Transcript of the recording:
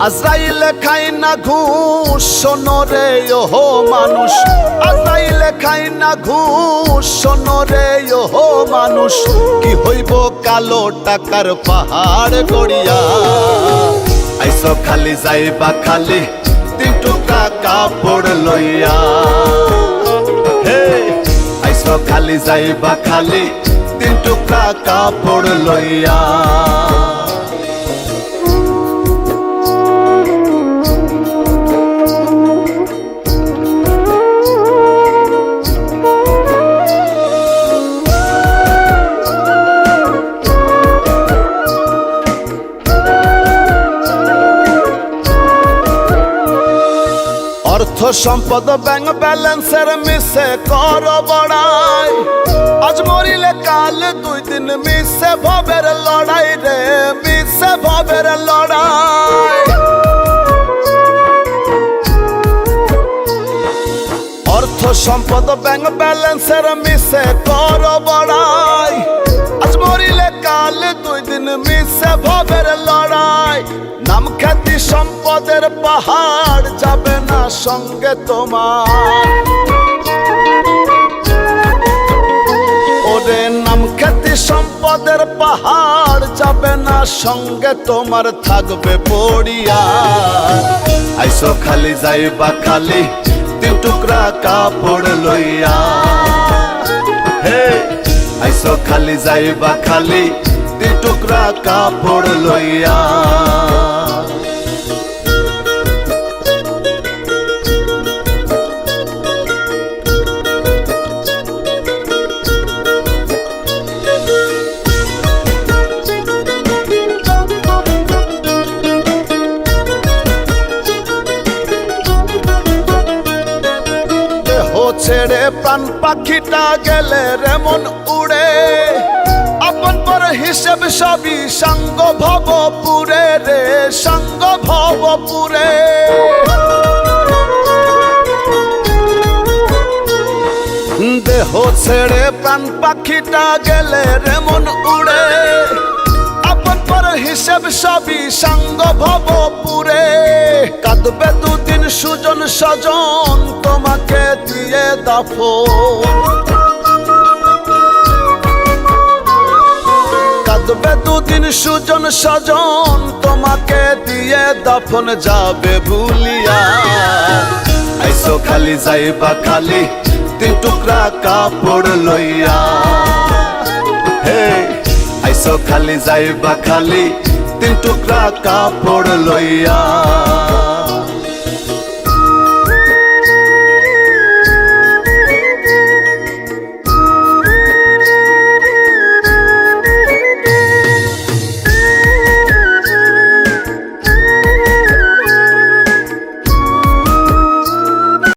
আজরাইলে খাই না ঘুষ শোনো রে ওহো মানুষ, আজরাইলে খাই না ঘুষ শোনো রে ওহো মানুষ। কি হইব কালো টাকার পাহাড় গড়িয়া, আইসো খালি যাইবা খালি 3 টুকরা কাপড় লইয়া। হে আইসো খালি যাইবা খালি 3 টুকরা কাপড় লইয়া। অর্থ সম্পদ ব্যাংক ব্যালেন্সের মিশে কর বড়াই, আজ মরিলে কাল 2 দিন মিশে ভবের লড়াই রে, মিশে ভবের লড়াই। অর্থ সম্পদ ব্যাংক ব্যালেন্সের মিশে কর বড়াই, আজ মরিলে কাল 2 দিন মিশে ভবের লড়াই। নাম খ্যাতি সম্পদের পাহাড় যাবে না সঙ্গে তোমার, ওরে নাম খ্যাতি সম্পদের পাহাড় যাবে না সঙ্গে তোমার, থাকবে পড়িয়া। আইসো খালি যাইবা খালি 3 টুকরা কাপড় লইয়া। হে আইসো খালি যাইবা খালি 3 টুকরা কাপড় লইয়া। ছেড়ে প্রাণ পাখিটা গেলে রে মন উড়ে, আপন পর হিসেব সবই সঙ্গ ভবপুরে রে, সঙ্গ ভবপুরে। দেহ ছেড়ে প্রাণ পাখিটা গেলে রে মন উড়ে, আপন পর হিসেব সবই সঙ্গ ভবপুরে। কাঁদবে 2 দিন সুজন স্বজন তোমাকে দিয়ে দাফন, কাঁদবে 2 দিন সুজন স্বজন তোমাকে দিয়ে দাফন, যাবে ভুলিয়া। আইসো খালি যাইবা খালি 3 টুকরা কাপড় লইয়া। হে আইসো খালি যাইবা খালি 3 টুকরা কাপড় লইয়া।